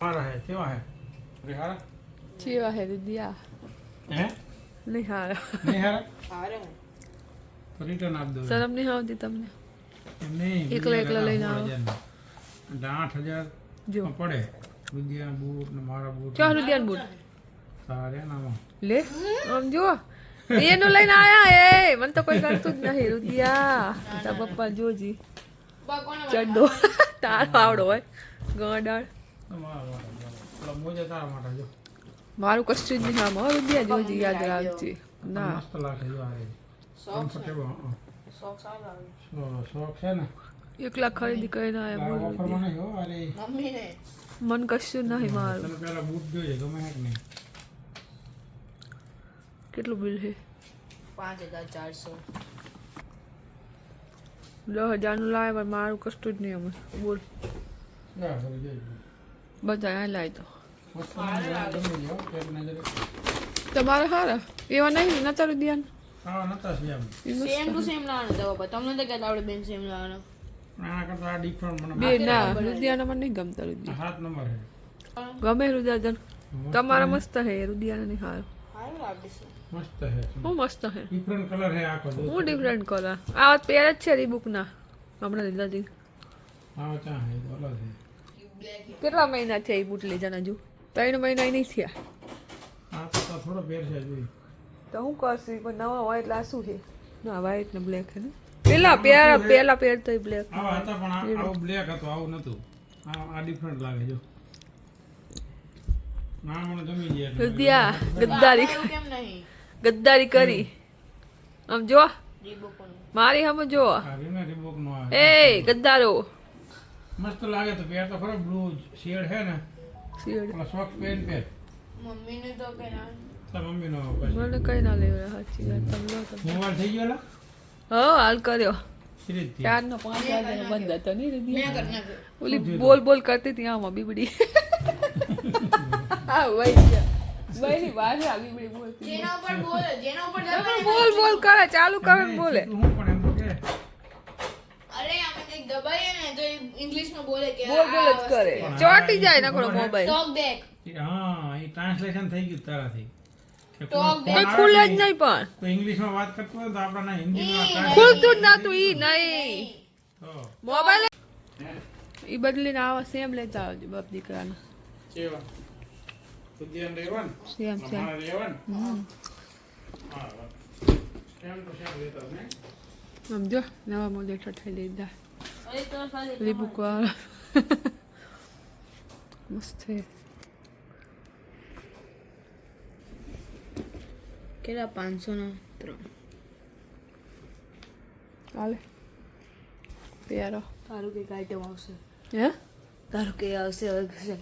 हमारा है केवा है बिहार કેવા હે દીદીયા है નહીં હારા नहीं है तो रिटर्न आप दो શરમ નહીં આવતી તમને नहीं એકલા એકલા લઈને આવો 8000 જો पड़े विद्या बूट ने मारा बूट ચાર રૂપિયા બૂટ सारे नाम લે આમ જો એનું લઈને આયા એ મને તો કોઈ કરતું જ નહીં રૂપિયા તારા પપ્પા જોજી ચડ્ડો તારો આવડો હોય ગોડાળ मोजे तारा माटा जो મારું કશું જ નહીં આમ હો રૂપિયા જોજી યાદ રાખજે ના मस्त लागे जो आ रही कंफर्टेबल शौक है ना એકલા ખરીદી કરીને આયા બોલ ऑफर में नहीं हो अरे મન કશું નહીં મારું तने पहला बूट જોઈએ ગમે હે કે નહીં કેટલું બિલ છે 5400 10,000 નું લાવે પણ મારું કશું જ નહીં અમે બોલ યા કરી જોઈ બધા આ લાવી તો મસ્ત ગમે જો એક નજરે તમારે હારા એવા નહીં નતા રૂપિયા હા નતા છે એમ સેમ ટુ સેમ લાવવાનો દવા પર તમને તો કહેતા આવડે બેન સેમ લાવવાનો આના કરતા ડિફરન્ટ મને બે ના રુદિયાના મને નહીં ગમતા રુદિયા 7 નંબર હે ગમે રુદિયા તમારા મસ્ત હે રુદિયાના નહીં હારો હારું લાગે છે મસ્ત હે હું મસ્ત હે ડિફરન્ટ કલર હે આખો દો હું ડિફરન્ટ કલર આ પેર જ છે રીબુક ના હમણાં લીધા હતી હા ચા હે બોલો છે કેટલા મહિના થયા એ બૂટ લઈ જાના જો 3 મહિના નહીં થયા આ તો થોડો પેર છે જોઈ તો હું કરશું પણ નવા હોય એટલે આ શું છે ના વ્હાઈટ ને બ્લેક હે ને પેલા પેર તો બ્લેક આવા હતા પણ આવું બ્લેક હતો આવું નતું આ ડિફરન્ટ લાગે જો ના મને ગમી ગયા રુદિયા ગદ્દારી કેમ નહીં ગદ્દારી કરી આમ જો રીબોકોનું મારી હમ જો આ રીને રીબોક નો આ એ ગદ્દારો મસ્ત લાગે તો પેર તો ખરો બ્લુ શેડ હે ને શેડ ઓલા સોક્સ પેન પેર મમ્મીને તો પેલા તો મમ્મી નો પછી મને કઈ ના લેવા સાચી વાત તમે લો તમે મોબાઈલ થઈ ગયો લા હા હાલ કર્યો સિરીજ થી 4 નો 5 વાગ્યાનો બંધ હતો નહીં મેં રૂદિયા કરી નાખ્યું ઓલી બોલ કરતી હતી આમાં બીબડી આ વઈ વાત આ બીબડી બોલતી જેના ઉપર બોલે જેના ઉપર બોલ કરે ચાલુ કરે ને બોલે હું પણ એમ તો કે અરે આમે કંઈક દબાઈએ ને તો ઇંગ્લિશમાં બોલે કે બોલ જ કરે ચોટી જાય નકરો મોબાઈલ ટોક બેક હા એ ટ્રાન્સલેશન થઈ ગયું તારાથી કે Talk કઈ ખુલે જ નહીં પણ તો ઇંગ્લિશમાં વાત કરતો હોય તો આપણા હિન્દીમાં ખુલતું જ નતું ઈ નહીં તો મોબાઈલ ઈ બદલીને આવા સેમ લેતા આવજો બાપ દીકરાને કેવા સુધિયાન રેવન સેમ અમારા રેવન હા કેમ તો શેર લેતા ને સમજો નવા મોડેલ ઠઠાઈ લીધા અરે તો સાલી રીબુક વાળા મસ્ત છે કેટલા 500 ના 3 હાલે પ્યારો તારું કઈક આઈટમ આવશે હે તારું કઈ આવશે હવે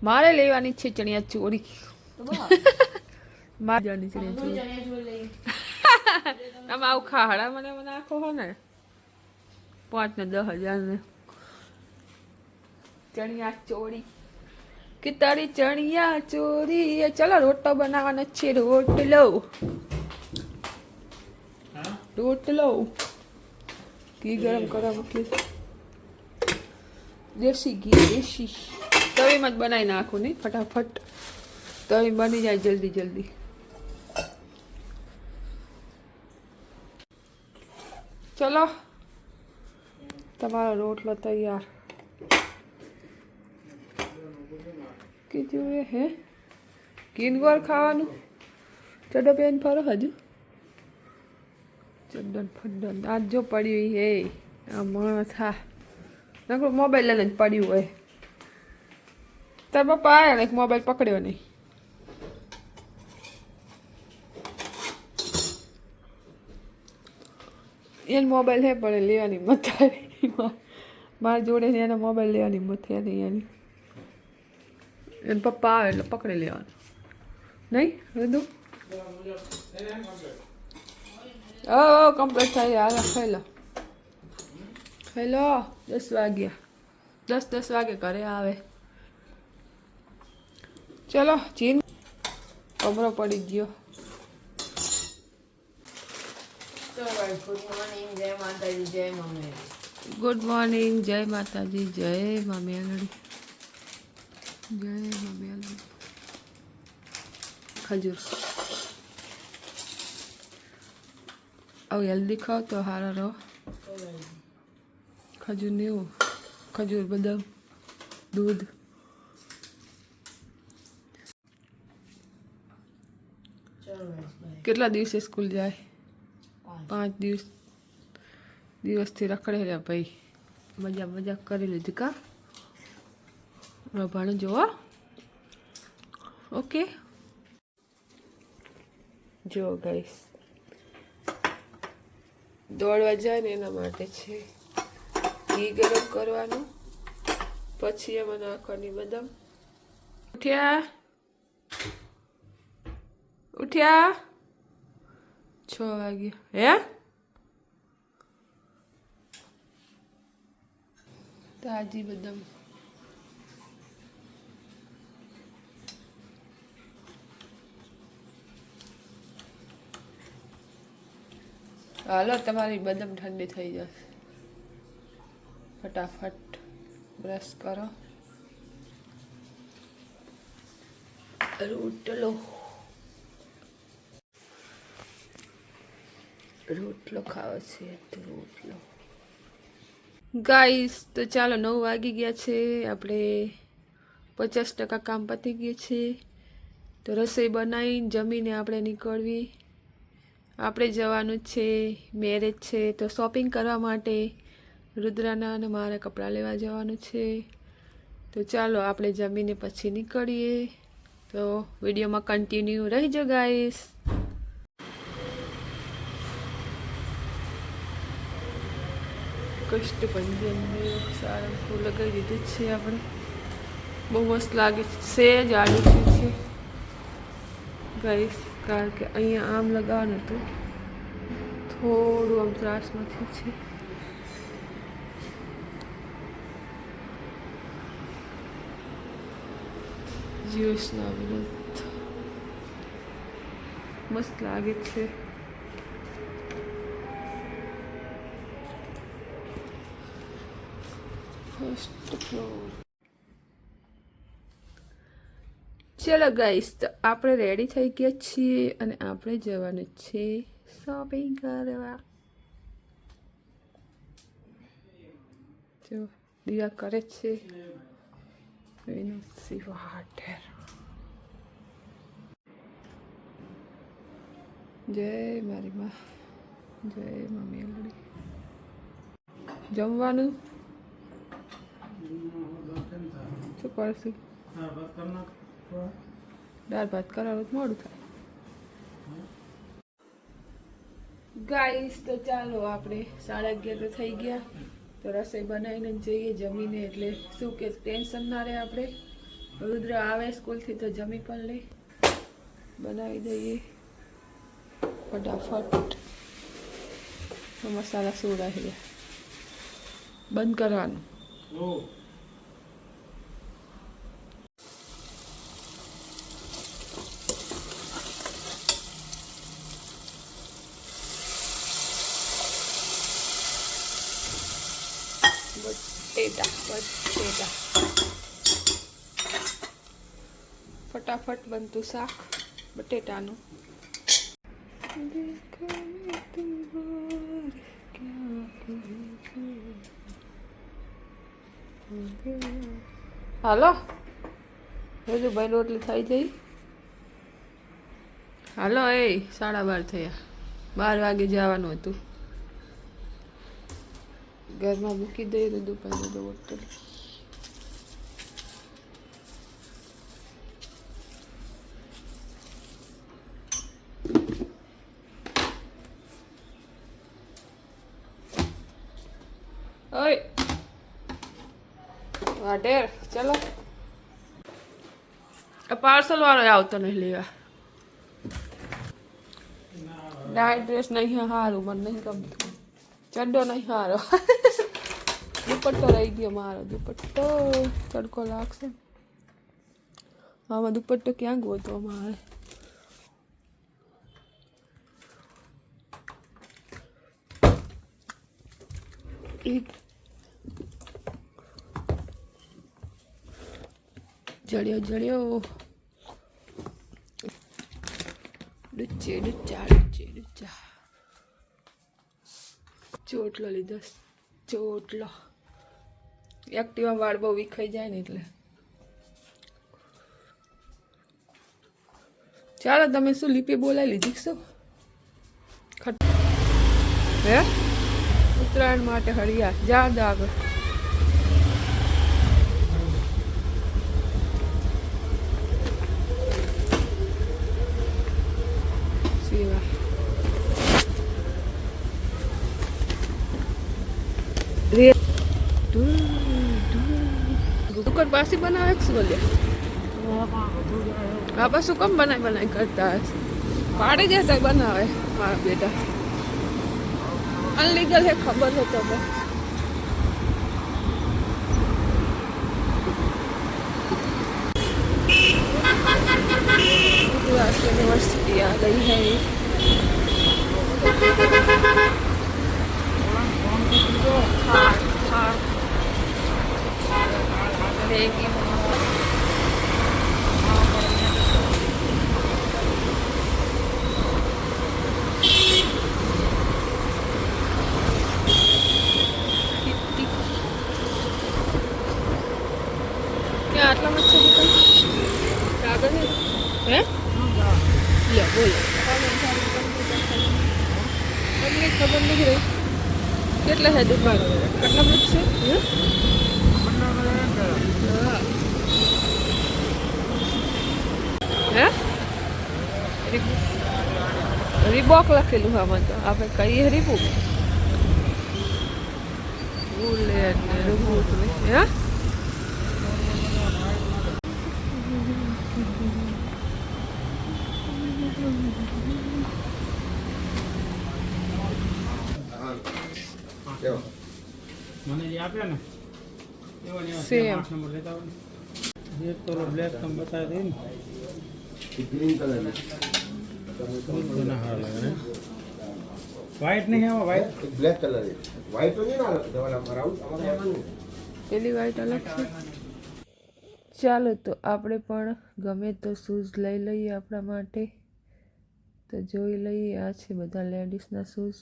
મારે લેવાની છે ચણિયા ચોરી તો બસ મારે જવાની ચણિયા ચોરી જણિયા ચોળી લઈ તમે આવું ખાડા મને નાખો હો ને 5 ને 10,000 ને ચણિયા ચોરી કે તારી ચણિયા ચોરી એ ચલો રોટલો બનાવવાનો છે રોટલો હા રોટલો ઘી ગરમ કરવા મૂકી દેશી ઘી દેશી તવીમાં જ બનાવી નાખું નહીં ફટાફટ તવી બની જાય જલ્દી જલ્દી ચલો તમારો રોટલો તૈયાર કીધું એ હે કિનગોર ખાવાનું ચડો પેન ફરો હજુ ચડન ફડન આજ જો પડ્યું હે આ માથા નકરો મોબાઈલ લઈને જ પડ્યું હોય તાર પપ્પા આવ્યા ને મોબાઈલ પકડ્યો નહીં એને મોબાઈલ હે પડે લેવાની મત મારા જોડે ને એનો મોબાઈલ લેવાની મત હે નહીં એની એને પપ્પા આવે એટલે પકડી લેવાનું નહીં બધું ઓ કમ્પ્લીટ થઈ હાલ ખાઈ લો 10 વાગ્યા 10 વાગે ઘરે આવે ચલો ચીન કમરો પડી ગયો તો ભાઈ ગુડ મોર્નિંગ જય માતાજી જય મમ્મી ગુડ મોર્નિંગ જય માતાજી જય મમ્મી આંગળી જય મમ્મી ખજૂર હવે હેલ્ધી ખાઓ તો સારો રહો ખજૂર ને એવું ખજૂર બદામ દૂધ કેટલા દિવસે સ્કૂલ જાય 5 દિવસથી રખડે રે ભાઈ મજા કરી લીધી કા ભણ જોવા ઓકે જો ગાઈસ દોડવા જાય ને એના માટે છે ઘી ગરમ કરવાનું પછી એમાં નાખવાની બદામ ઉઠ્યા 6 વાગ્યા હે તાજી બદામ હાલો તમારી બદામ ઠંડી થઈ જશે ફટાફટ બ્રશ કરો રોટલો ખાવો છે તો રોટલો ગાઈસ તો ચાલો 9 વાગી ગયા છે આપણે 50% કામ પતી ગયું છે તો રસોઈ બનાવીને જમીને આપણે નીકળવી આપણે જવાનું છે મેરેજ છે તો શોપિંગ કરવા માટે રુદ્રાના અને મારે કપડાં લેવા જવાનું છે તો ચાલો આપણે જમીને પછી નીકળીએ તો વિડીયોમાં કન્ટિન્યુ રહીજો ગાઈસ કષ્ટભંજન સારંગપુર લગાવી દીધું છે આપણે બહુ મસ્ત લાગે છે જાડું છે ગાઈસ કારણ કે અહીંયા આમ લગાવવાનું હતું થોડું આમ ત્રાસમાંથી છે જ્યુસના વિરુદ્ધ મસ્ત લાગે છે ફર્સ્ટ ફ્લોર ચલો ગાઈસ તો આપણે રેડી થઈ ગયા છીએ અને આપણે જવાનું છે શોપિંગ કરવા જો દિયા કરે છે એનું સિવાટેર જય મારી માં જય મમ્મી અલડી જમવાનું શું કરશું દાળ ભાત કરાવો તો મોડું થાય ગાઈસ તો ચાલો આપણે 11:30 તો થઈ ગયા તો રસોઈ બનાવીને જઈએ જમીને એટલે શું કે ટેન્શન ના રહે આપણે રુદ્ર આવે સ્કૂલથી તો જમી પણ લે બનાવી દઈએ ફટાફટ મસાલા સોડા છે બંધ કરવાનું બટેટા ફટાફટ બનતું શાક બટેટાનું હાલો હજુ ભાઈ રોટલી થઈ જઈ હાલો એ 12:30 થયા 12 વાગે જવાનું હતું ઘરમાં મૂકી દઈએ તો દુપાર બોટલ ઓય વાટેર ચલો પાર્સલ વાળો આવતો નહીં લેવા નાઇટ ડ્રેસ નહીં સારું મને નહીં ગમતું ચડ્ડો નહીં સારો દુપટ્ટો રહી ગયો મારો દુપટ્ટો તડકો લાગશે આમાં દુપટ્ટો ક્યાં ગોતો મારે જડ્યો જડ્યો ડુચ્ચે ડુચ્ચા ડુચ્ચે ડુચ્ચા ચોટલો લીધો ચોટલો એક્ટિવા વાળ બહુ વિખાઈ જાય ને એટલે ચાલો તમે શું લીપી બોલાવી લીધી શું હે ઉત્તરાયણ માટે હળિયા જા આગળ દુકાન પાછી બનાવે શું બોલ્યા આ પાછું કમ બનાવી કરતા પાડી જતા બનાવે મારા બેટા અનલીગલ હે ખબર હે તો યુનિवर्सिटी आ गई है क्या आटला मच्छर दुकान कागज है लो बोलो તમને ખબર નથી રહી કેટલા છે દુકાન કેટલા મત છે હે રીબોક લખેલું આમાં તો આપણે કહીએ રીબુક બુલેટ ને રીબુક હે મને જે આપ્યા ને એવો ને સેમ 8 નંબર લેતા હોય જે તો બ્લેક તમે બતાવી દે ને ग्रीन कलर में दोनों हार लग रहे हैं व्हाइट नहीं है वो व्हाइट एक ब्लैक कलर है व्हाइट तो नहीं ना वाला मराउट हमारे પેલી વાઈટ અલગ છે ચાલો તો આપણે પણ ગમે તો શૂઝ લઈ લઈએ આપણા માટે તો જોઈ લઈએ આ છે બધા લેડીઝના શૂઝ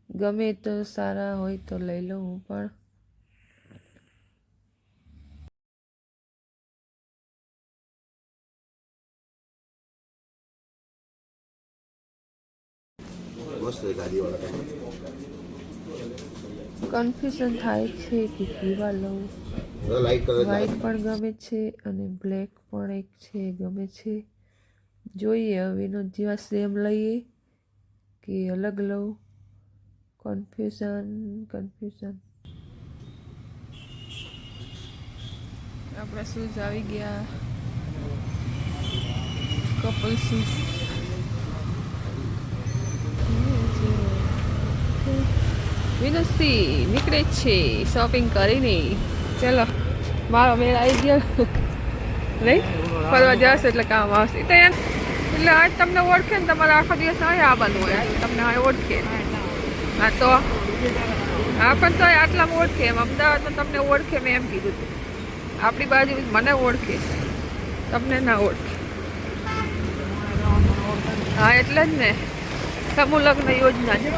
ગમે તો સારા હોય તો લઈ લઉં હું પણ मस्त है गाड़ी वाला કન્ફ્યુઝન થાય છે કે કેવા લઉં लाइट कलर વ્હાઈટ પણ ગમે છે અને બ્લેક પણ એક છે ગમે છે જોઈએ હવે એનો જેવા સેમ લઈએ કે અલગ લઉં કન્ફ્યુઝન આપણા શૂઝ આવી ગયા કપલ શૂઝ વિનસી નીકળે છે શોપિંગ કરીને ચલો મારો મેળ આવી ગયો નહીં ફરવા જશે એટલે કામ આવશે તો એટલે આજ તમને ઓળખે ને તમારે આખો દિવસ અહીં આવવાનું હોય તમને અહીં ઓળખે હા તો હા પણ તો આટલામાં ઓળખે એમ અમદાવાદમાં તમને ઓળખે મેં એમ કીધું હતું આપણી બાજુ મને ઓળખે તમને ના ઓળખે હા એટલે જ ને સમૂહ લગ્ન યોજના છે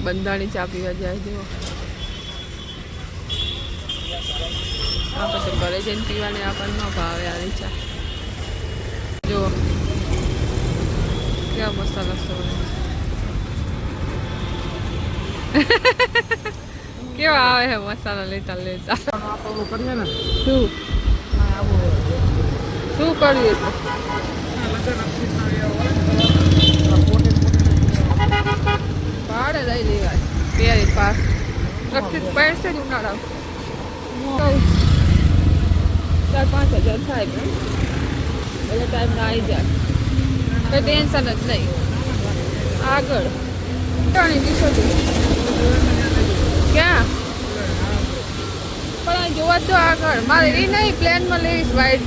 બંધાણી ચા પીવા જાય જુઓ આ પછી ઘરે જઈને પીવાની આપણને ન ભાવે આની ચા જુઓ કેવા મસાલા સોળે કેવા આવે છે મસાલા લેતા લેતા કરીએ ને શું શું કર્યું ભાડે લઈ લેવાય પહેરી પાસ રક્ષિત પહેરશે જ ઉનાળા 4-5 હજાર થાય ને એટલે ટાઈમ ના આવી જાય કંઈ ટેન્શન જ નહીં આગળ ક્યાં પણ જોવા તો આગળ મારે એ નહીં પ્લેનમાં લેવીશ વાઈટ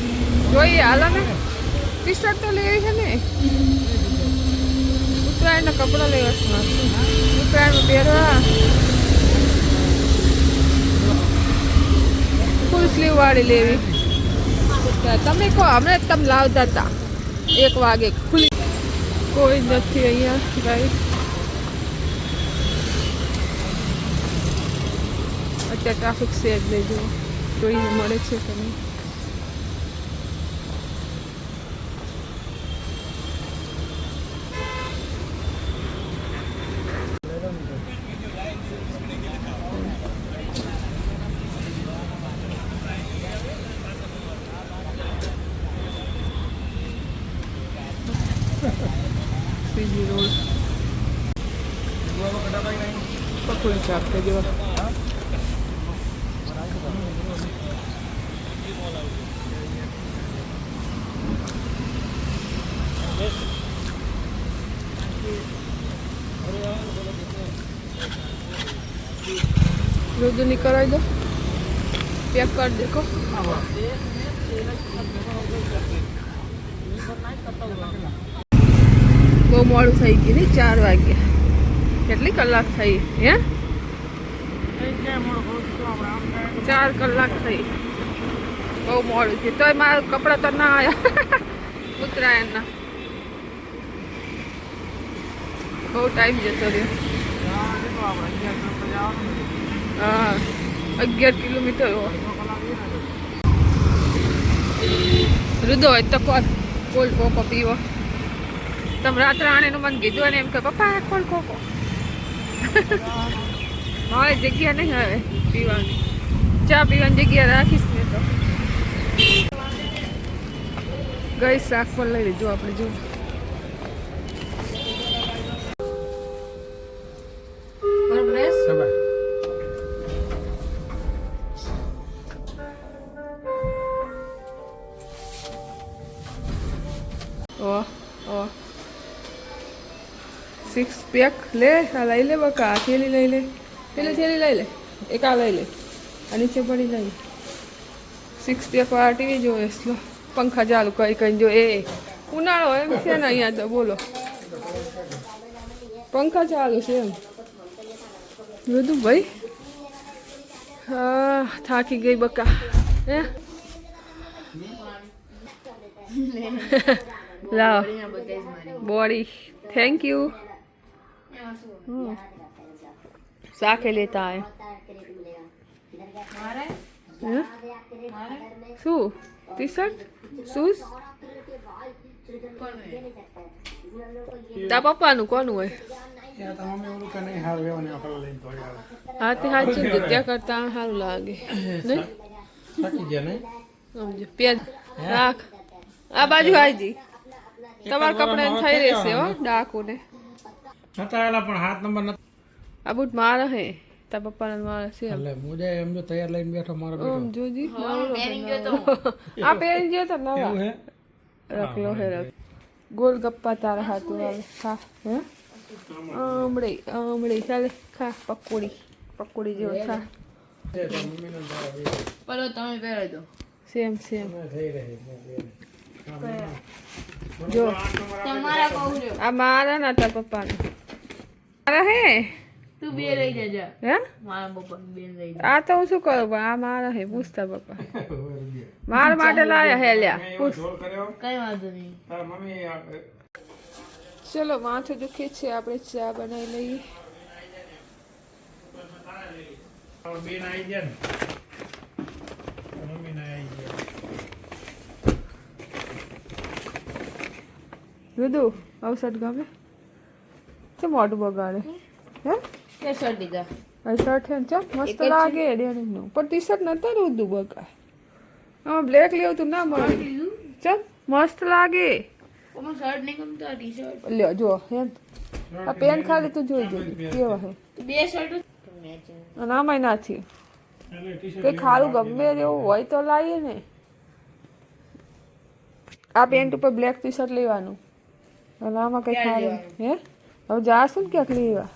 જોઈએ હાલો ને ટી શર્ટ તો લેવી છે ને ઉત્તરાયણના કપડાં લેવા છે ઉત્તરાયણમાં પહેરવા સ્લીવ વાળી લેવી. તમે કહો હમણાં જ તમે લાવતા હતા 1 વાગે ખુલી. કોઈ નથી અહીંયા ગાઈસ. અત્યારે ટ્રાફિક છે એટલે જો જોઈને મળે છે તમે. સીજી રોડ પકોડી ચાપ કે જો रोज निकल दो पैक कर देखो બહુ મોડું થઈ ગયું ને 4 વાગ્યા કેટલી કલાક થઈ હે 4 કલાક થઈ બહુ મોડું છે તોય મારા કપડા તો ના આવ્યા ઉત્તરાયણના બહુ ટાઈમ જતો રહ્યો હા 11 કિલોમીટર રુદો હોય તો કોલ્ડ કોકો પીવો તમે રાત્રે આણેનું મને કીધું અને એમ કે પપ્પા કોલ્ડ કોકો મારે જગ્યા નહીં હવે પીવાની ચા પીવાની જગ્યા રાખીશ ને તો ગઈ શાક પણ લઈ લીધું આપણે જો સિક્સ પેક લે આ લઈ લે બકા આ થેલી લઈ લે પેલી થેલી લઈ લે એક આ લઈ લે આ નીચે પડી લઈ 6 પેક વાળા ટીવી જોવે સ્લો પંખા ચાલુ કઈ કઈ જો એ ઉનાળો એમ છે ને અહીંયા તો બોલો પંખા ચાલુ છે એમ બધું ભાઈ હા થાકી ગઈ બકા હે લાવ બોડી थैंक यू साखे लेता है शू टी शर्ट शूज ता पप्पा नु कोन હોય હા તે હાચું જ ત્યાં કરતા સારું લાગે નહીં સાચી ગયા નહીં સમજો પેજ રાખ આ બાજુ આજી તમારા કપડા થઈ રહેશે હો ડાકુ ને નતાયેલા પણ 7 નંબર આ બૂટ મારા હે તા પપ્પાના મારા છે એટલે મુજે એમ જો તૈયાર લઈને બેઠો મારો બેટો જોજી આ પહેરી ગયો તો નવા એવું હે રખ લો હે રખ ગોલ ગપ્પા તારા હાથું વાલે ખા હે આમળે ચાલે ખા પકોડી જેવો ખા પલો તમે પહેરાઈ દો સેમ થઈ રહી જો તમારા કહું જો આ મારા ના તાર પપ્પાના મારા હે તું બે લઈ જજે હે મારા પપ્પા બે લઈ જા આ તો હું શું કરું પણ આ મારા હે પૂછતા પપ્પા મારા માટે લાયા હે લ્યા પૂછ કઈ વાંધો નહીં તાર મમ્મી ચલો માથું દુખે છે આપણે ચા બનાવી લઈએ બેન આવી ગયા ને મમ્મી ના આવી ગયા રુદુ ઔષધ ગમે છે મોઢું બગાડે હે કે શર્ટ દીધા આ શર્ટ હે ચા મસ્ત લાગે ડેનિમનું પણ ટી શર્ટ નતા રુદુ બગાડ હા બ્લેક લેવું તું ના મળે ચલ મસ્ત લાગે મને શર્ટ નહીં ગમતો ટી શર્ટ લ્યો જો હે આ પેન ખાલી તું જોઈ જો કેવા હે બે શર્ટ અને આમાંય નથી કંઈ ખારું ગમે એવું હોય તો લાવીએ ને આ પેન્ટ ઉપર બ્લેક ટી શર્ટ લેવાનું અને આમાં કંઈ ખારું હે હવે જાશું ને ક્યાંક લેવા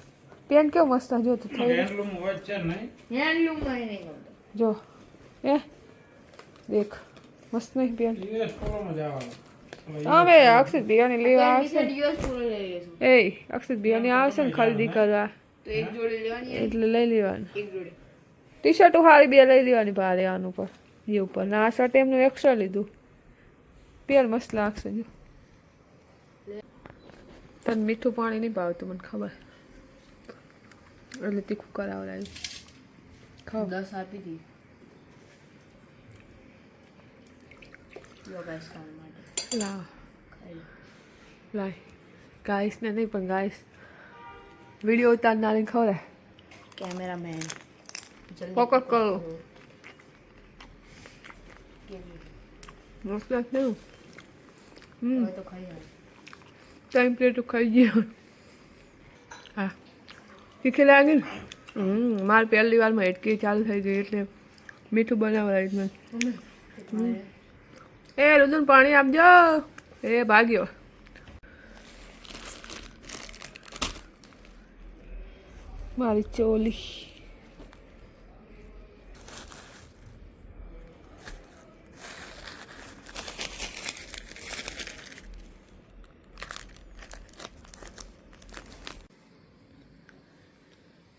પેન્ટ કેવું મસ્ત જો તું થઈ હેન્ડલૂમ હોય છે નહીં હેન્ડલૂમ મને નહીં ગમતો જો એ દેખ મસ્ત નહીં પેન્ટ યુએસ પોલોમાં જવાનું હવે અક્ષિત બિયાની લેવા આવશે ટી-શર્ટ યુએસ પૂરો લઈ લેશું એ અક્ષિત બિયાની આવશે ને ખરીદી કરવા તો એક જોડી લેવાની એટલે લઈ લેવાનું એક જોડી ટી શર્ટ હારી બે લઈ લેવાની ભારે આનું પર એ ઉપર ના આ શર્ટ એમનું એક્સ્ટ્રા લીધું પેર મસ્ત લાગશે જો તને મીઠું પાણી નહીં ભાવતું મને ખબર એટલે તીખું કરાવડાવ્યું ખાઓ 10 આપી દી લો ગાઈસ ખાવા માટે લાવ ખાઈ લો લાય ગાઈસને નહીં પણ ગાઈસ વિડીયો ઉતારનારીને ખવડાય કેમેરામેન ફોકસ કરો કેવી મસ્ત લાગશે ને હવે તો ખાઈ લો ટાઈમ પ્લેટ ખાઈ ગયો હા તીખી લાગે ને મારે પહેલી વારમાં હેટકી ચાલુ થઈ ગઈ એટલે મીઠું બનાવડાવી મને એ રુદન પાણી આપજો એ ભાગ્યો મારી ચોલી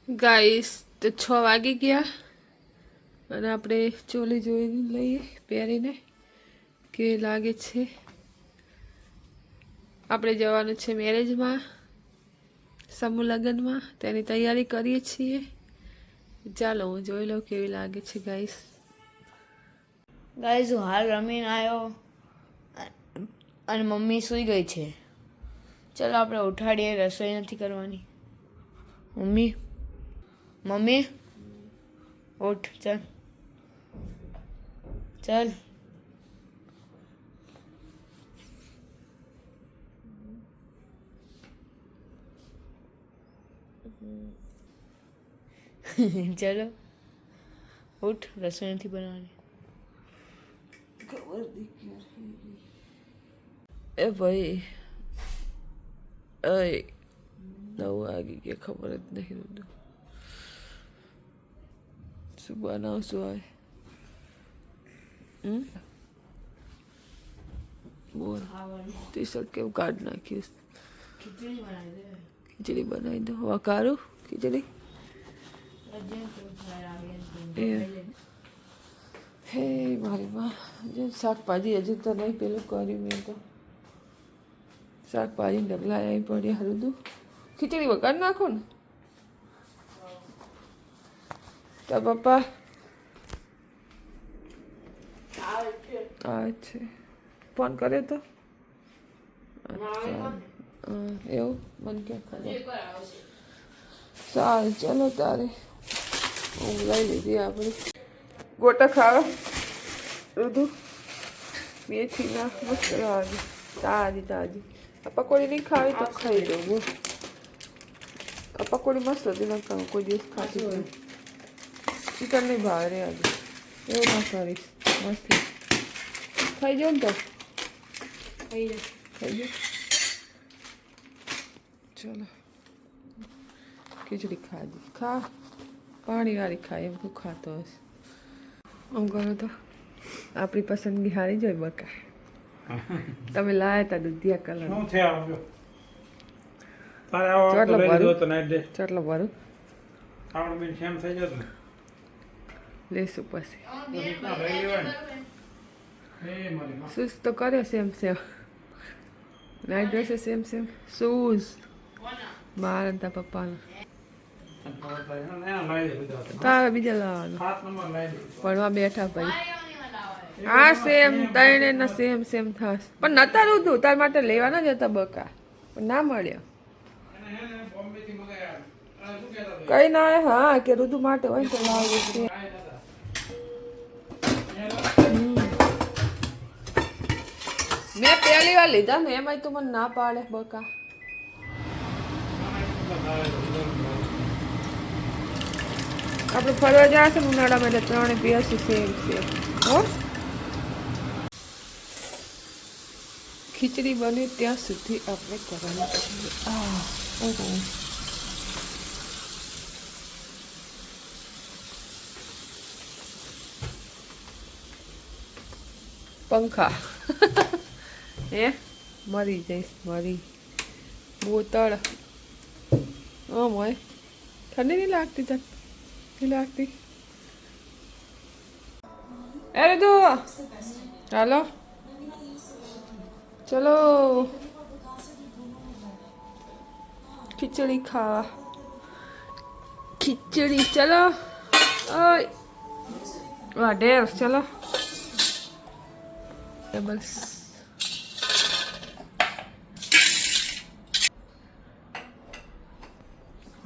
ગાઈસ તો 6 વાગી ગયા અને આપણે ચોલી જોઈ લઈએ પહેરીને કે લાગે છે આપણે જવાનું છે મેરેજમાં સમૂહ લગ્નમાં તેની તૈયારી કરીએ છીએ ચાલો હું જોઈ લઉં કેવી લાગે છે ગાઈસ ગાઈસ હું હાલ રમીને આવ્યો અને મમ્મી સૂઈ ગઈ છે ચલો આપણે ઉઠાડીએ રસોઈ નથી કરવાની મમ્મી મમ્મી ઉઠ ચાલ ચાલ ચલો ઉઠ રસોઈ નથી બનાવવાની એ ભાઈ અય 9 વાગી ગયા ખબર જ નહીં બધું શું બનાવશું હવે બોલ ટી શર્ટ કેવું કાઢ નાખ્યું ખીચડી બનાવી દે ખીચડી બનાવી દો વઘારું ખીચડી હે મારી માં જો શાકભાજી હજુ તો નહીં પેલું કર્યું મેં તો શાકભાજી ઢગલા આવી પડ્યા હરુદું ખીચડી વઘાર નાખો ને તો પપ્પા આવે છે ફોન કર્યો તો અચ્છા એવું મને ક્યાં ખબર સારું ચલો તારે હું લઈ લીધી આપણે ગોટા ખાવા દૂધ મેથીના મસ્ત લાગે તાજી તાજી આ પકોડી નહીં ખાવી તો ખાઈ દઉં બોલ આ પકોડી મસ્ત હતી ના ખાવ કોઈ દિવસ ખાતી નહીં ચિકન નહીં ભાવે રે આજે એવું ના કરીશ મસ્ત ખાઈ જાઉં ને તો ખાઈ જાઉં ચલો ખીચડી ખાધી ખા પાણીવાળી ખાય એમ તું ખાતો હશે આમ કરો તો આપણી પસંદગી હારી જોઈ બકા તમે લાયા હતા દૂધિયા કલર શું છે આવજો તારે આવો ચોટલો તો લઈ ભરું? લીધો તો નાઈટ ડે ચાટલો ભરું આપણે બેન સેમ થઈ જતો ને લેશું પછી તો રીતના લઈ લેવાય ને હે મારી માં શૂઝ તો કર્યો same same night dress same same shoes મારા તા પપ્પાના એના લઈ દે બધા તારે બીજા લાવવાનો 7 નંબર લઈ દે ભણવા બેઠા ભાઈ હા સેમ ત્રણે ના સેમ સેમ થશે પણ નતા રૂધું તાર માટે લેવાના જ હતા બકા પણ ના મળ્યો બોમ્બે થી મગાયા આ શું કહેતા કઈ ના આવે હા કે ઋતુ માટે હોય તો લાવવું છે મેં પહેલી વાર લીધા ને એમાંય તું મને ના પાડે બકા આપણે ફરવા જશે ને ઉનાળામાં એટલે ત્રણે પહેરશું સેમ સેમ હો ખીચડી બને ત્યાં સુધી આપણે કરવાની છે ઓહો પંખા હે મરી જઈશ મરી બોતળ આમ હોય ઠંડી નહીં લાગતી તને નહીં લાગતી અરે તો ચાલો ચલો ખીચડી ખાવા ખીચડી ચલો ઓય વાહ ડેર ચલો બસ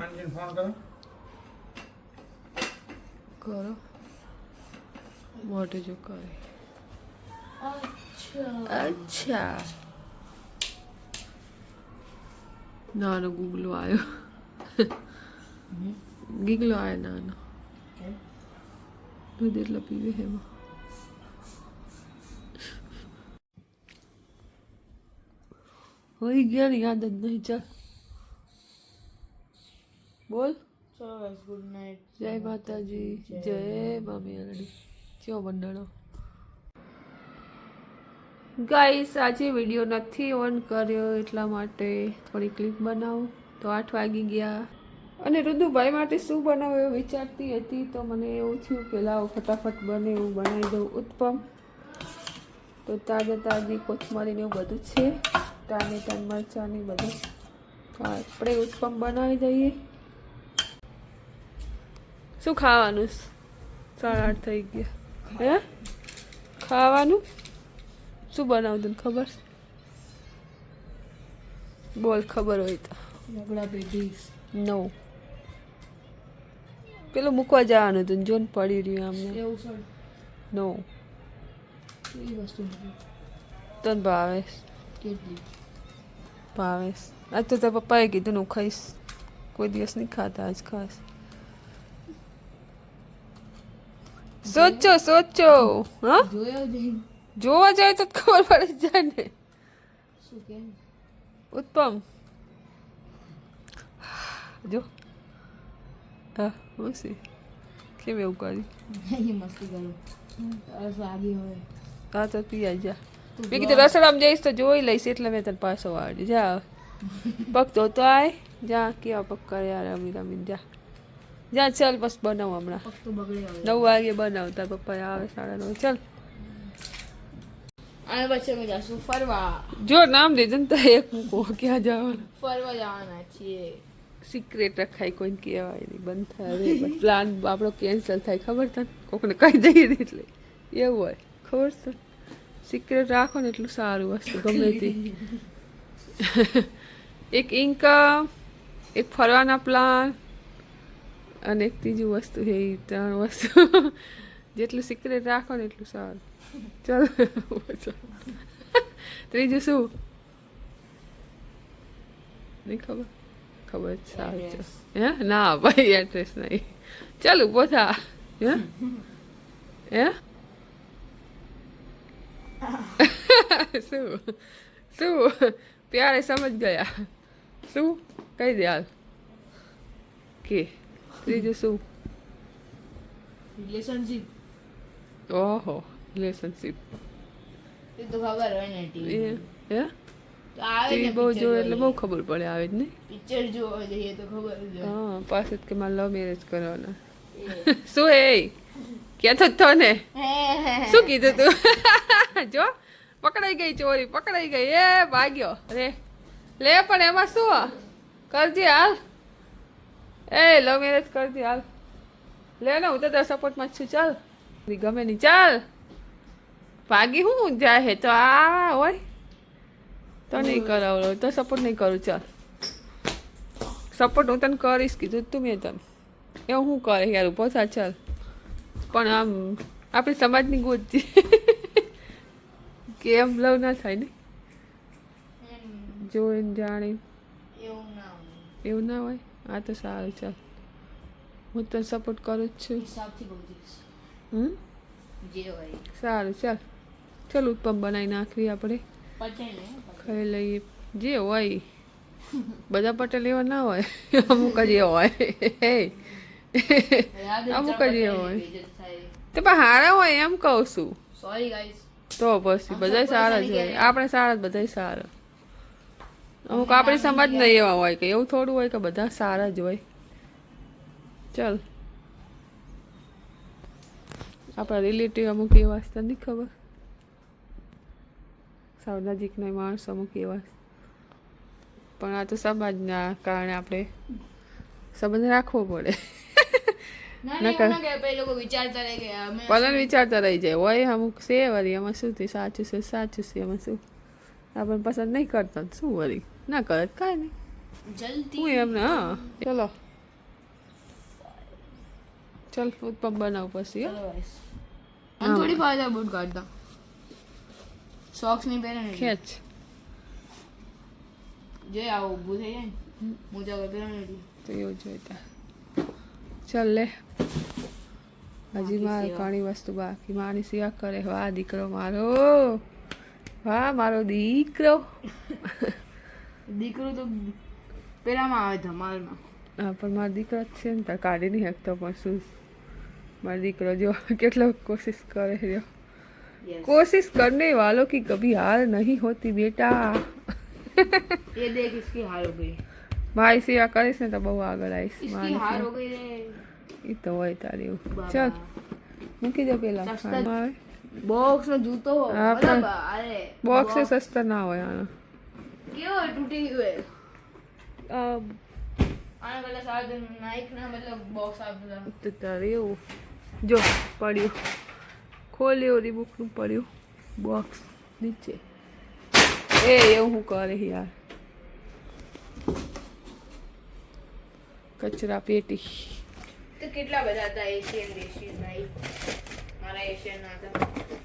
અંજન ફોન કરો કરો મોટું જો કરે અચ્છા નાનો ગુગલો આવ્યો ગીગલો આવ્યો નાનો દૂધ એટલો પીવે એમાં હોઈ ગયા ને યાદ જ નહીં ચાલ બોલ ચલો ગાઈસ ગુડ નાઇટ. જય માતાજી જય મામી આરડી ચો બંડળો ગાઈસ આજે વિડીયો નથી ઓન કર્યો એટલા માટે થોડી ક્લિપ બનાવું તો 8 વાગી ગયા અને રુદુભાઈ માટે શું બનાવું એવું વિચારતી હતી તો મને એવું થયું કે લાવો ફટાફટ બને એવું બનાવી દઉં ઉત્પમ તો તાજી કોથમરીને એવું બધું છે ટામેટા મરચાં ને બધું તો આપણે ઉત્પમ બનાવી દઈએ શું ખાવાનું 8:30 થઈ ગયા હે ખાવાનું શું બનાવું તને ખબર બોલ ખબર હોય તો રગડા પેટી નો પેલું મૂકવા જવાનું હતું જોન પડી રહ્યું આમને એવું સર નો એ વસ્તુ નથી. તને ભાવે કેટલી આજ તો તારા પપ્પાએ કીધું હું ખાઈશ કોઈ દિવસ નહીં ખાતા આજ ખાસ સોચો હા જોયો જઈને જોવા જાય તો ખબર પડી જાય ને શું કેમ ઉત્પમ જો હા મસ્તી કેમ એવું કરી એ મસ્તી કરું સરસ વાગી હોય હા તો પી જા મેં કીધું રસોડામાં જઈશ તો જોઈ લઈશ એટલે મેં તને પાછો વાળી જા પગ તો આય જા કેવા પગ કરે યાર રમી જા જા ચાલ બસ બનાવ હમણાં પગ તો બગડે હવે 9 વાગે બનાવ તાર પપ્પા આવે 9:30 ચાલ અને પછી અમે જાશું ફરવા જો નામ લીધું ને તો એક મૂકો ક્યાં જવાનું ફરવા જવાના છીએ સિક્રેટ રખાય કોઈને કહેવાય નહીં બંધ થાય પ્લાન આપણો કેન્સલ થાય ખબર તને કોકને કહી દઈએ ને એટલે એવું હોય ખબર છે સિક્રેટ રાખો ને એટલું સારું વસ્તુ ગમે તે એક ઇન્કમ એક ફરવાના પ્લાન અને એક ત્રીજું વસ્તુ છે એ 3 વસ્તુ જેટલું સિક્રેટ રાખો ને એટલું સારું ચાલો ત્રીજું શું નહીં ખબર ખબર સારું ચાલ હે ના ભાઈ એડ્રેસ નહીં ચાલ ઊભો થા હે હે શું શું પ્યારે સમજ ગયા શું કહી દે હાલ કે ત્રીજું શું રિલેશનશિપ ઓહો રિલેશનશિપ એ તો ખબર હોય ને ટીવી હે તો આવે ને બહુ જો એટલે બહુ ખબર પડે આવે જ ને પિક્ચર જોવા જઈએ તો ખબર જ હોય હા પાછું કે મારે લવ મેરેજ કરવાના શું એ કહેતો જ તો ને શું કીધું તું જો પકડાઈ ગઈ ચોરી પકડાઈ ગઈ એ ભાગ્યો રે લે પણ એમાં શું કરજે હાલ એ લવ મેરેજ કરજે હાલ લે ને હું તો તારા સપોર્ટમાં જ છું ચાલ ગમે નહીં ચાલ ભાગી હું જાય હે તો આ હોય તો નહીં કરાવડો તો સપોર્ટ નહીં કરું ચાલ સપોર્ટ હું તને કરીશ કીધું તું મેં તને એવું શું કરે યાર ઉભો થા ચાલ પણ આમ આપણી સમાજની ગોતી કે એમ લવ ના થાય ને જોઈને જાણી એવું ના હોય એવું ના હોય આ તો સારું ચાલ હું તને સપોર્ટ કરું જ છું હિસાબથી બહુ જઈશ જે હોય સારું ચાલ ચાલ ઉત્પમ બનાવી નાખવી આપણે પચે ને ખાઈ લઈએ જે હોય બધા પટેલ એવા ના હોય અમુક જ એવા હોય અમુક જ એવા હોય તો પણ હારા હોય એમ કહું છું સોરી ગાઈસ તો પછી બધા સારા જ હોય આપણે સારા બધા સારા અમુક આપણી સમાજ નહીં એવા હોય કે એવું થોડું હોય કે બધા સારા જ હોય ચાલ આપણા રિલેટિવ અમુક એવા છે, તને નહીં ખબર? સાવ નજીકના માણસો અમુક એવા છે. પણ આ તો સમાજના કારણે આપણે સંબંધ રાખવો પડે. પલન વિચારતા રહી જાય હોય અમુક છે વળી એમાં શું થયું, સાચું છે સાચું છે, એમાં શું આપણને પસંદ નહીં કરતા શું વળી ના કરે કાંઈ નહીં. હું એમને હા ચલો ચલ ઉત્પમ બનાવ પછી થોડી ફાયદા બૂટ કાઢતા સોક્સ નહીં પહેરે ને ખેંચ જે આવું ઊભું થઈ જાય ને મોજા વગર પહેરે ને તો એવું જોઈતા. ચાલ લે હજી મારે ઘણી વસ્તુ બાકી મારી સેવા કરે. વાહ દીકરો મારો, વાહ મારો દીકરો. દીકરો તો પેલામાં આવે ધમાલમાં. હા પણ મારો દીકરો જ છે ને તાર કાઢી નહીં શકતો પણ શું મારો દીકરો જો કેટલો કોશિશ કરે છે. कोशिश करने वालों की कभी हार नहीं होती बेटा. ये देख इसकी हार हो गई. भाई सेवा કરીશ ને તો બહુ આગળ આવીશ. इसकी हार हो गई रे. ઈ તો હોય તારી એવું. ચાલ મૂકી દે પેલા ખાવા આવે. બોક્સ નો જૂતો મતલબ અરે બોક્સ એ સસ્તા ના હોય આનો. કેવો તૂટી ગયો હે. આના પેલા સાદ નાઈક ના મતલબ બોક્સ આપતા તો તારે એવું જો પડ્યું ખોલ્યો રીબુક નું પડ્યું બોક્સ નીચે. એ એવું હું કરે યાર કચરા પેટી. તો કેટલા બધા હતા એશિયન રેશિયન નાઈક મારા એશિયન ના હતા.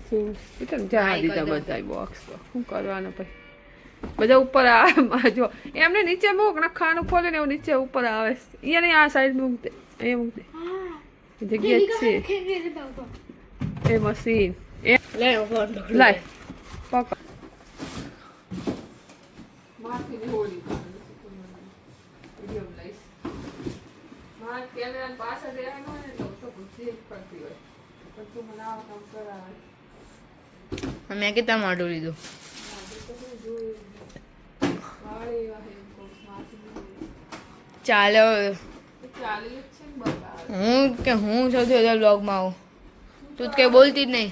શું એ તો જા દીધા બધા બોક્સ તો શું કરવાનું પછી બધા ઉપર આવે જો એમને નીચે મૂક ને ખાનું ખોલે ને એવું નીચે ઉપર આવે. અહીંયા નહીં આ સાઈડ મૂક દે અહીંયા મૂક દે જગ્યા છે એ મશીન એ લાય પકડ. માથીની હોળી વિડિયો લઈશ માર કેમેરા પાસે દેવાનો ને તો પૂછી કરતી હોય પણ તું મને આ કામ કરાવે. મેં કેટલા માટું લીધું ચાલો હું સૌથી વધારે બ્લોગમાં આવું. તું તો કઈ બોલતી જ નહીં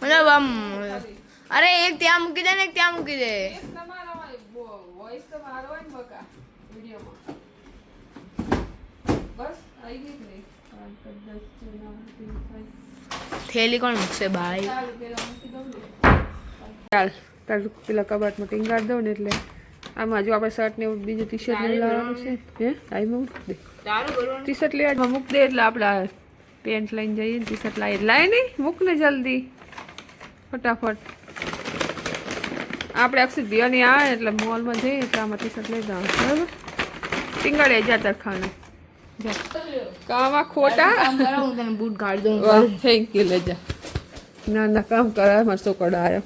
મતલબ આમ. અરે એક ત્યાં મૂકી દે ને એક ત્યાં મૂકી દે. થેલી કોણ મૂકશે ભાઈ? ચાલ તારું પેલા કબાટમાં ટીંગાડ દઉં ને એટલે આમાં જો આપણે શર્ટ ને એવું બીજું ટી શર્ટ ને લાવવાનું છે. હે આઈમાં મૂક દે ટી શર્ટ લેવા મૂક દે એટલે આપણે પેન્ટ લઈને જઈએ ને ટી શર્ટ લાય નહીં મૂક ને જલ્દી ફટાફટ. આપણે અક્ષિત ભિયાની આવે એટલે મોલમાં જઈએ એટલે આમાં ટી શર્ટ લઈ જવાનું બરાબર. ટીંગાડે જા તાર ખાને કામમાં ખોટા હું તને બૂટ કાઢી દઉં. થેન્ક યુ લેજા. ના ના કામ કરાવે મારો છોકરો આવ્યો.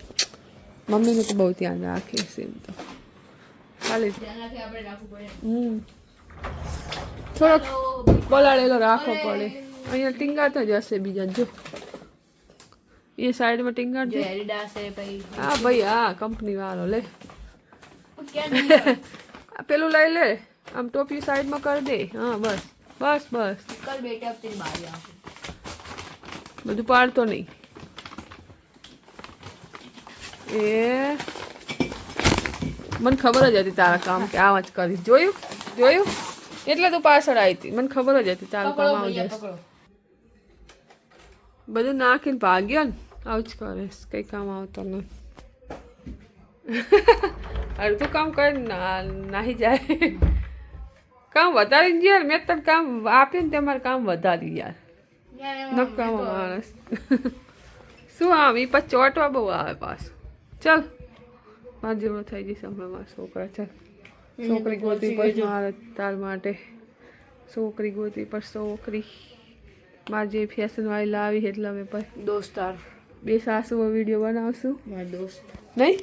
મમ્મીને તો બહુ ધ્યાન રાખે છે એમ તો ખાલી થોડોક પલાળેલો રાખવો પડે. અહીંયા ટીંગાતો જ હશે બીજા જો એ સાઈડમાં ટીંગાડ દે. હા ભાઈ હા કંપની વાળો લે પેલું લઈ લે આમ ટોપી સાઈડમાં કરી દે. હા બસ બસ બસ બધું પાડતો નહીં. એ મને ખબર જ હતી તારા કામ કે આવા જ કરીશ. જોયું જોયું એટલે તું પાછળ આવી હતી. મને ખબર જ હતી તારું કામ આવું જશે. બધું નાખીને ભાગ્યો ને આવું જ કરીશ. કઈ કામ આવતો નહીં. અડધું કામ કરીને નાહી જાય. કામ વધારી યાર. મેં તને કામ આપ્યું ને તમારે કામ વધારી યાર. નકામો માણસ શું આમ એ પછી ચોટવા બહુ આવે પાછું. ચાલ મારે જેવડો થઈ જઈશ હમણાં મારા છોકરા. ચાલ છોકરી ગોતી પછી મારે તાર માટે છોકરી ગોતી પર છોકરી મારે જે ફેશનવાળી લાવી એટલે અમે પછી દોસ્તાર બે સાસુઓ વિડીયો બનાવશું. મારા દોસ્ત નહીં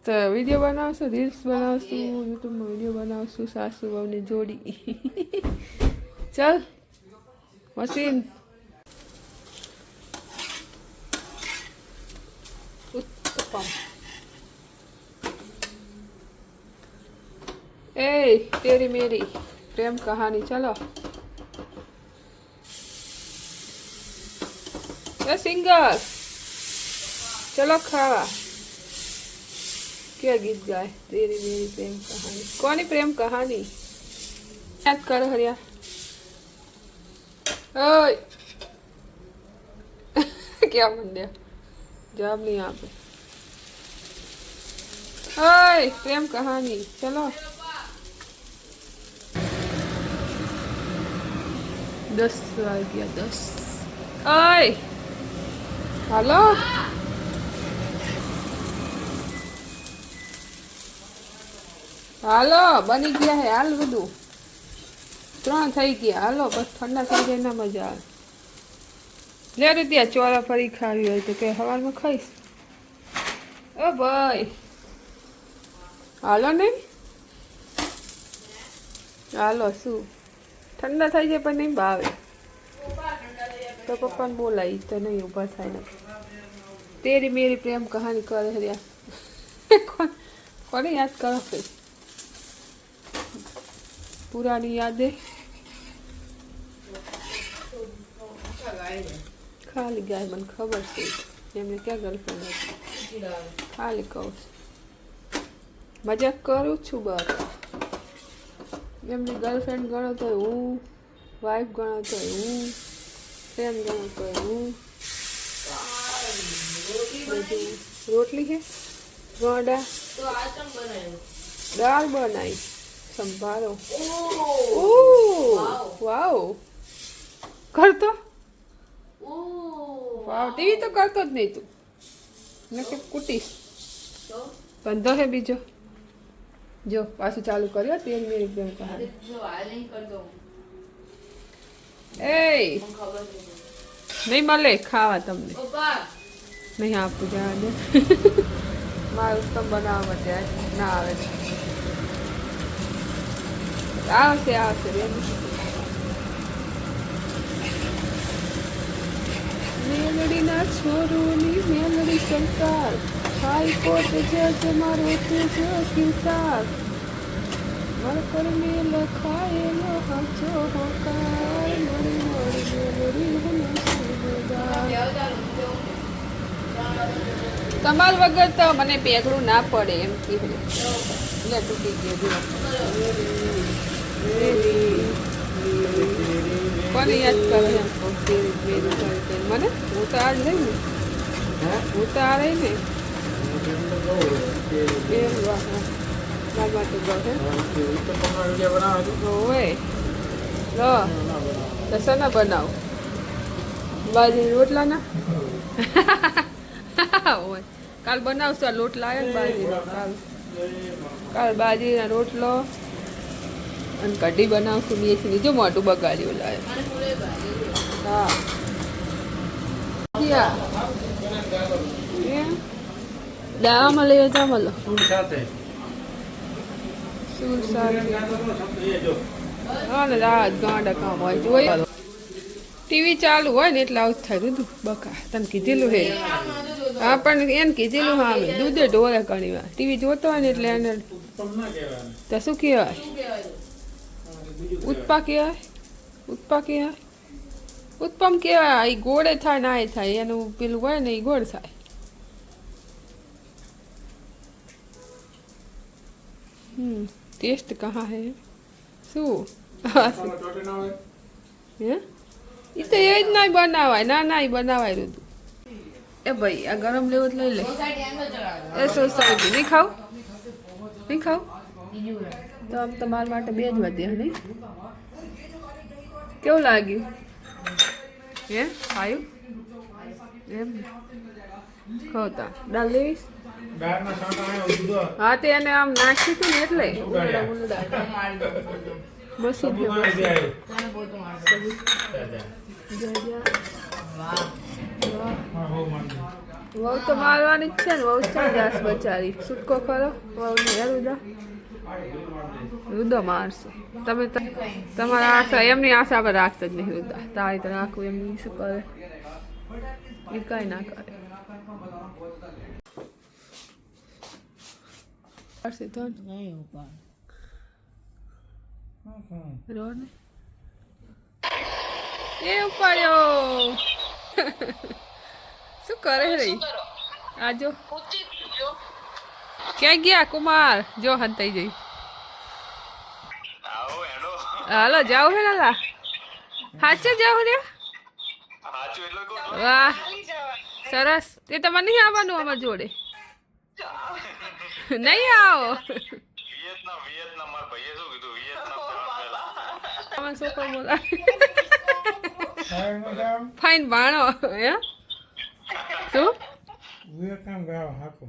તો વિડીયો બનાવશું રીલ્સ બનાવશું યુટ્યુબમાં વિડીયો બનાવશું સાસુ વહુની જોડી. ચાલ મશીન ए तेरी मेरी प्रेम कहानी चलो એ સિંગર ચલો ખાવા क्या गीत गाए तेरी मेरी प्रेम कहानी कौन प्रेम कहानी याद कर हरिया ओए क्या मंड्या जवाब नहीं यहाँ पे ओए प्रेम कहानी चलो 10 वाग्या 10 ओए हेलो હાલો બની ગયા હે હાલ બધું 3 થઈ ગયા હાલો બસ ઠંડા થઈ જાય ના મજા આવે લે રૂપિયા ચોરા ફરી ખાવી હોય તો કે સવારમાં ખાઈશ ઓ ભાઈ હાલો ને હાલો શું ઠંડા થઈ જાય પણ નહીં ભાવે તો પપ્પાને બોલાવી તો નહીં ઊભા થાય ને તેરી મેરી પ્રેમ કહાની કરે હરિયા કોને યાદ કરો ફિર पुरानी यादें खाली गाय मन खबर से एमने क्या गर्लफ्रेंड है खाली कहूँ मजाक करूँ छू बस एमने गर्लफ्रेंड गणो तो हूँ वाइफ गणो तो हूँ फ्रेंड गणो तो हूँ रोटली है गोंडा दाल बनाई संभारो वाओ करतो वाव टीवी तो करतो જ નહીં તું ને કે કુટીસ બંધો હે બીજો જો પાછું ચાલુ કર્યો તેલ મેરી પ્રેમ કહાની એ નહીં મળે ખાવા તમને નહીં આપું જવા દે મારું તો બનાવવા માટે ના આવે આવશે બેન મેલડીના છોરુની મેલડી સંસાર ખાઈ પોત છે મારો છે કિંસાર મર પર મેલ ખાયેલો હાચો હોકાર મળી મેલડી તમાર વગર તો મને પેગડું ના પડે એમ કીધું એટલે તૂટી ગયું કોને યાદ કરે મને હું તો આ જ રહી ને હું તો આ રહી ને એમ વાહ મારા માટે હોય લો તો શેના બનાવ બાજરી રોટલાના હોય કાલ બનાવશો લોટ લાવ્યો ને બાજરીનો કાલ બાજરીના રોટલો અને કઢી બનાવશું મેથીની જો મોટું બગાડ્યું લાવે હા દાવામાં લઈ જા મલો સૂર સાથે હા ને રાત ગાંડા કામ હોય જોઈ ટીવી ચાલુ હોય ને એટલે આવું થાય દૂધ બકા તને કીધેલું હે હા પણ એને કીધેલું હા અમે દૂધે ઢોરે ઘણી વાર ટીવી જોતો હોય ને એટલે એને તો શું કહેવાય ઉત્પા કહેવાય ઉત્પમ કહેવાય એ ગોળે થાય ના એ થાય એનું પેલું હોય ને એ ગોળ થાય टेस्ट कहाँ है શું હે એ તો એ જ નહીં બનાવાય ના એ બનાવાય બધું એ ભાઈ આ ગરમ લેવું લઈ લે એ સોસાયટી નહીં ખાવ તો આમ તમારા માટે બે જ વધ્યા નહીં કેવું લાગ્યું હે ખાયું એમ ખવતા દાલ લેવીશ હા તે એને આમ નાખી હતું ને એટલે બસ વહુ તો મારવાની જ છે ને વહુ ચાલ જાસ બચારી છૂટકો ખરો વહુ ને રુદા રુદો મારશે તમે તમારા આશા એમની આશા પર રાખતા જ નહીં રુદા તારી તો રાખવું એમની શું કરે એ કઈ ના કરે એ ઉપાડ્યો શું કરે રહી આજો ક્યાં ગયા કુમાર જો હંતાઈ જઈ હાલો જાવ હે લાલા હાચે જાવ ને વાહ સરસ તે તમારે નહીં આવવાનું અમાર જોડે નહીં આવો છોકરો બોલા ફાઈન બાણો હે શું વિયેતનામ ગાવ હાકો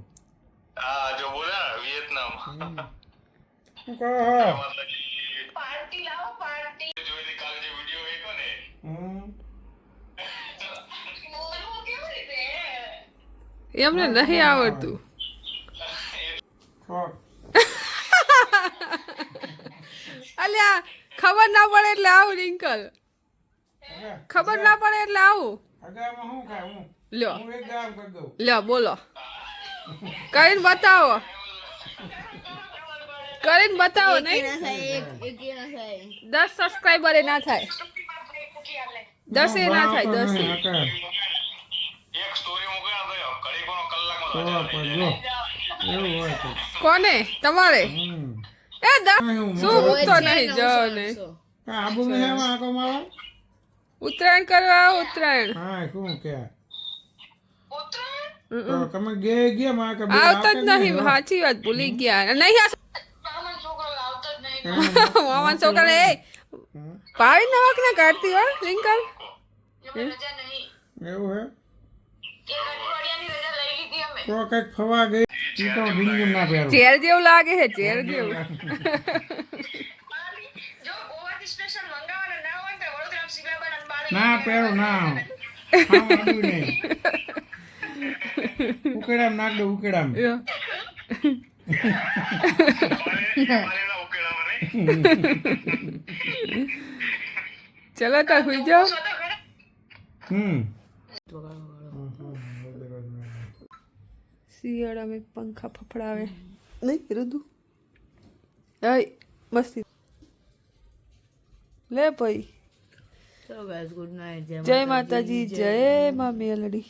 હા જો બોલ્યા વિયેતનામ શું કહો પાર્ટી લાવો પાર્ટી જોઈ કાલે જે વિડિયો વેકો ને બોલવું કેવી રીતે એમને નહીં આવડતું અલ્યા ખબર ના પડે એટલે આવું રિંકલ ખબર ના પડે એટલે આવું અગામાં શું ખાય હું લ્યો હું એક ગામ કરી દઉં લ્યો બોલો કરીને બતાવો કરીને બતાવો નહીં 10 સબસ્ક્રાઇબર એ ના થાય 10 એ ના થાય 10 એક સ્ટોરી મોકલ્યા તો ઘડી કોનો કલાકમાં જો એવું હોય તો કોને તમારે એ શું મૂકતો નહીં જાઓ ને આબુ ને એમાં આકો મારો ઉત્તરાયણ કરવા આવો ઉત્તરાયણ હા શું કે તો તમે ગયા માં કે આવતા જ નહીં સાચી વાત ભૂલી ગયા નહીં મામા છોકરા એ પાડી નવાક ના કાઢતી હો રિંકલ એવું હે તો કઈક ફવા ગઈ ઈ તો બિંગુમ ના પહેરો ચેર જેવું લાગે છે ચેર જેવું ના પહેરો ના આવું નહીં ઉકેડામ નાખ દે ઉકેડામ ચલો તો હુઈ જાઓ શિયાળા में पंखा फफड़ावे नहीं रुदू आई मस्ती ले भाई ચલો ગાઈસ ગુડ નાઇટ जय माता जी जय माँ मेलडी